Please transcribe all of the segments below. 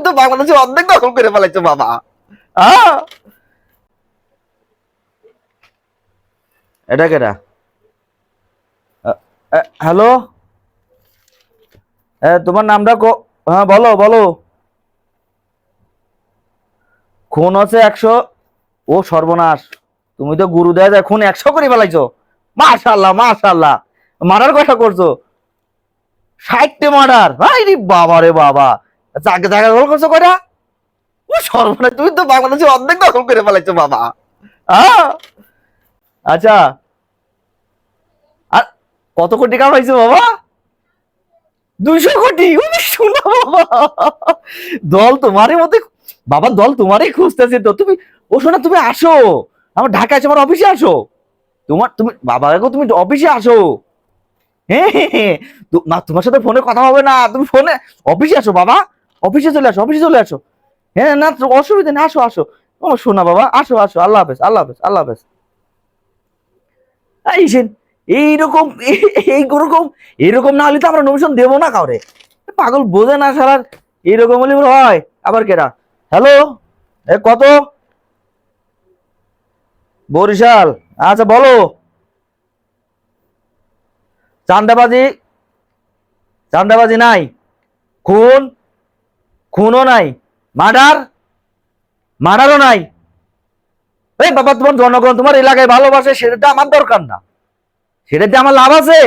তো বাংলাদেশে অর্ধেক দখল করে ফেলাইছো বাবা। এটা কেটা? হ্যালো, তোমার নামটা হ্যাঁ বলো বলো। খুন হচ্ছে 100? ও সর্বনাশ, তুমি তো গুরু দেয়া যায় খুন 100 করে ফেলাইছো। মাশাআল্লাহ মাশাআল্লাহ। মার্ডার কয়টা করছো? 60টে মার্ডার? আরে বাবা রে বাবা। জায়গা জায়গা দখল করছো কয়টা? ও সর্বনাশ, তুমি তো বাংলাদেশে অর্ধেক দখল করে ফেলাইছো বাবা। আচ্ছা, আর কত কোটি কামাইছো বাবা? 200 কোটি? শোনা বাবা, দল তোমারই মতে বাবা, দল তোমারই খুঁজতেছে তো। তুমি ও শোনা, তুমি আসো আমার ঢাকায়, আমার অফিসে আসো। তুমি বাবা গো, তুমি অফিসে আসো। হ্যাঁ হ্যাঁ হ্যাঁ, না তোমার সাথে ফোনে কথা হবে না, তুমি ফোনে অফিসে আসো বাবা। অফিসে চলে আসো, অফিসে চলে আসো। হ্যাঁ না অসুবিধা নেই, আসো আসো। ও শোনা বাবা, আসো আসো। আল্লাহ হাফেজ, আল্লাহ হাফেজ, আল্লাহ হাফেজ। এইরকম এইরকম এরকম না হলে তো আমরা নমিশন দেবো না কাউরে। পাগল বোঝে না সারার। এইরকম হলে হয় আবার কেরা? হ্যালো, কত? বরিশাল? আচ্ছা বলো। চান্দাবাজি? চান্দাবাজি নাই। খুন? খুনও নাই। মার্ডার? মার্ডারও নাই। এই বাবা, তোমার জনগণ তোমার এলাকায় ভালোবাসে, সেটা আমার দরকার না। সেটাতে আমার লাভ আছে।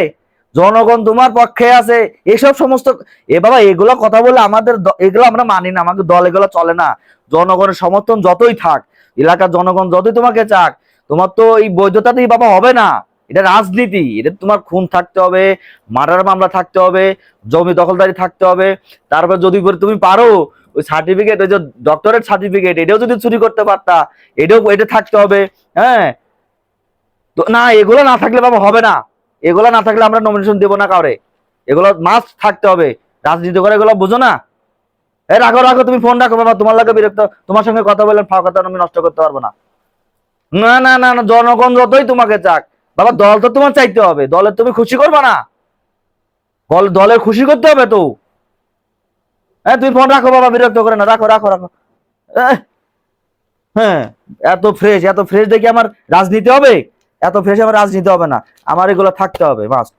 জনগণ তোমার পক্ষে আছে, এসব সমস্ত এ বাবা এগুলো কথা বলে আমাদের এগুলো আমরা মানি না, আমাদের দল এগুলো চলে না। জনগণের সমর্থন যতই থাক, এলাকার জনগণ যতই তোমাকে চাক, তোমার তো এই বৈধতাতেই বাবা হবে না। এটা রাজনীতি, এটা তোমার খুন থাকতে হবে, মার্ডার মামলা থাকতে হবে, জমি দখলদারি থাকতে হবে। তারপর যদি তুমি পারো ওই সার্টিফিকেট, ওই যে ডক্টরেট সার্টিফিকেট, এটাও যদি চুরি করতে পারতা, এটা থাকতে হবে। হ্যাঁ, তো না এগুলো না থাকলে বাবা হবে না। এগুলো না থাকলে আমরা নমিনেশন দেবো না কাউরে। এগুলো মাস্ট থাকতে হবে। রাজনীতি করে এগুলো বুঝো না? এই রাখো রাখো, তুমি ফোন রাখো বাবা, তোমার লাগে বিরক্ত। তোমার সঙ্গে কথা বললেন ফাঁকা কথা আমি নষ্ট করতে পারবো না। না না না না, জনগণ যতই তোমাকে চাক বাবা, দল তো তোমার চাইতে হবে, দলের তুমি খুশি করবা না? দলের খুশি করতে হবে তো। হ্যাঁ তুমি ফোন রাখো বাবা, বিরক্ত করে না, রাখো রাখো রাখো। হ্যাঁ, এত ফ্রেশ দেখি আমার রাজনীতি হবে? এত ফ্রেশ আমার রাজনীতি হবে না। আমার এগুলো থাকতে হবে মাস্ট।